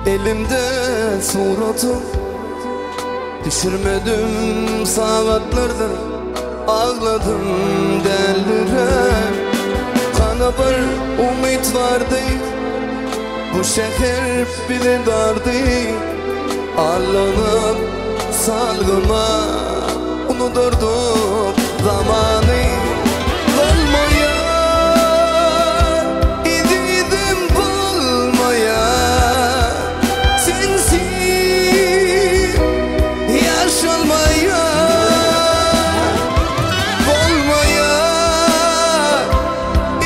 Elimde suratım, düşürmedim saatlerdir. Ağladım delirem. Kana bir umut vardı, bu şehir bile dardı. Alınıp salgıma unuturdum zamanı. Olmaya idim bulmaya, sensiz yaşamaya. Olmaya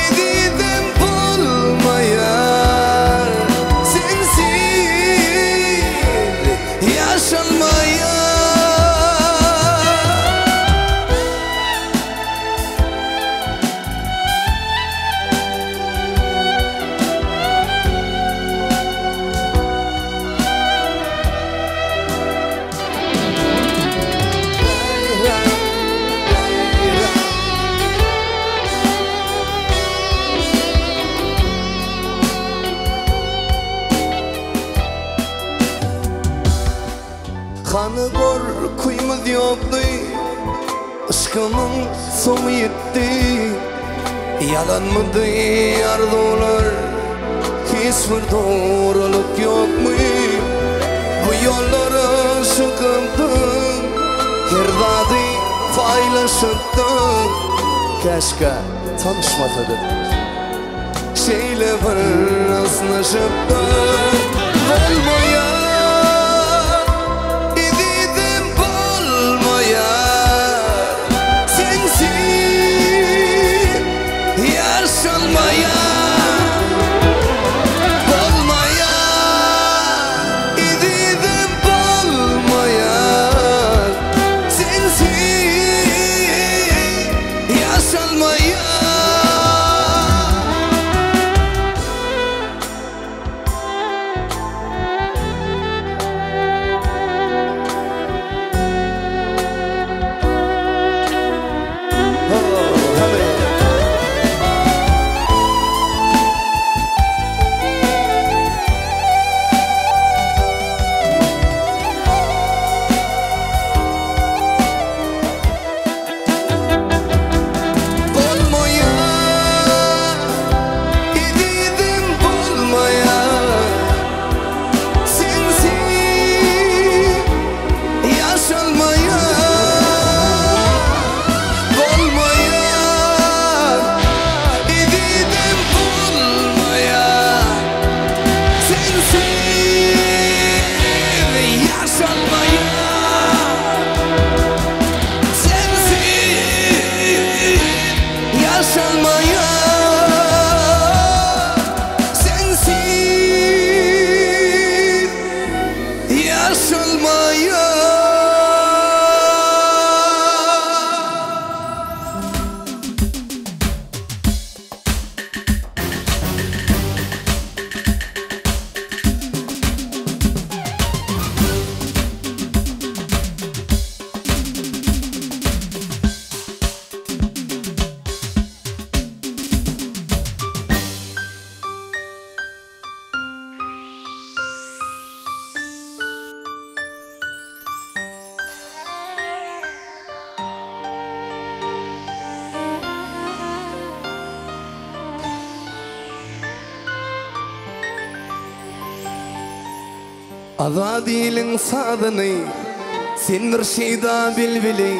idim bulmaya, sensiz yaşamaya. Kanı korkuyumuz yoktu, aşkımın sonu yetti. Yalan mıydı arzular, hiçbir doğruluk yok mu? Bu yollara çıkıptım, girdadi paylaşıptım. Keşke tanışmasaydık, şeyle bir anlaşıptım. Olmaya Azadilin sadını, sen bir şey daha bilbili.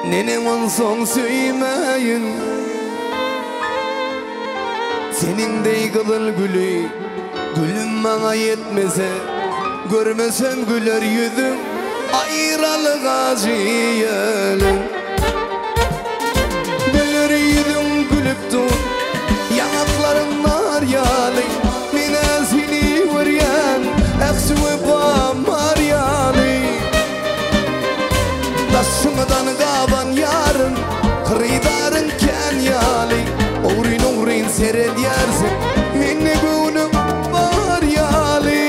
Nenem son söylemeyin, senin dey kızıl gülü. Gülüm bana yetmese, görmesem güler yüzüm. Ayrılık acıyalım, güler yüzüm gülüp dur. Yanakların nar yalı, mine seni vuryan eksuve bağmar yalı. Taşımdan kaban yarın, kırıdarın ken yalı. Uğrin uğrin seret yersin, minne günüm var yalı.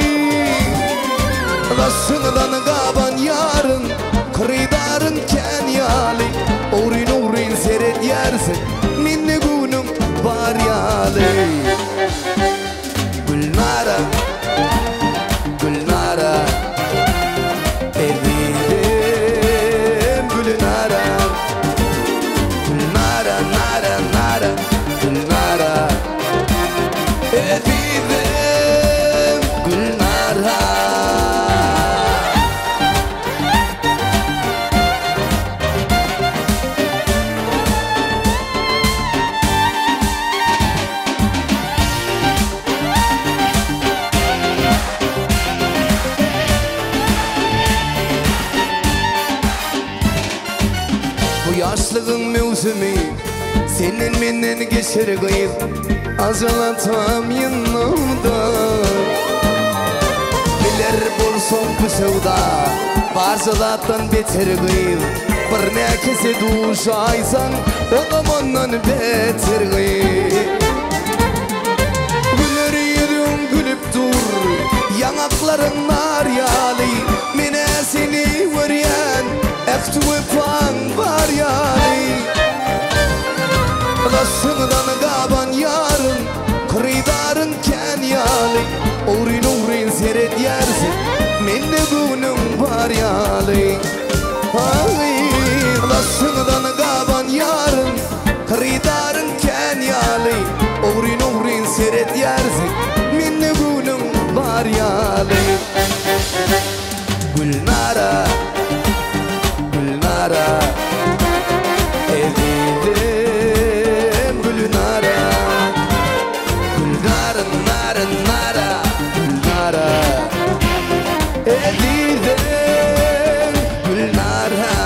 Taşımdan kaban yarın, kırıdarın ken yalı. Uğrin uğrin seret yersin, minne günüm var yalı. Gülnara Şadlığın mevsimi senin menden geçer gıyız Acalatam yanımda Biler bolson bu sevda Barsalattan beter gıyız Bir nekese duş aysan O zamandan beter gıyız Güler yedim gülüp dur Yanakların nar yali Mine seni varayan Ektuğu pan var yali Lasından gaban yarın Kırıdarın ken yali Uğrin uğrin seyret yersin Mende günüm var yali Lasından gaban yarın Kırıdarın ken yali Uğrin uğrin seyret yersin Mende günüm var yali Gülnara Gülnara Evidim Gülnara Gülnara nara nara Gülnara Evidim Gülnara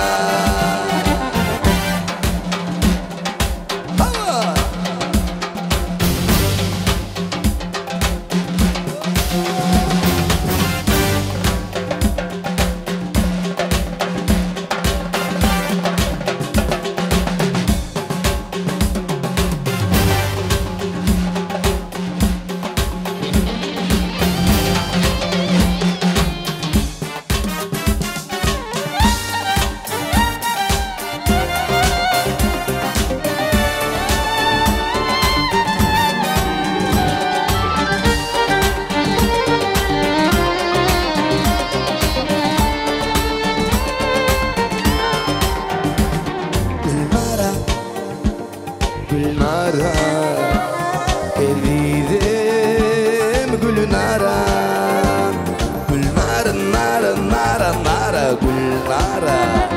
Gülnara Eridim Gülnara Gülnara nara nara nara Gülnara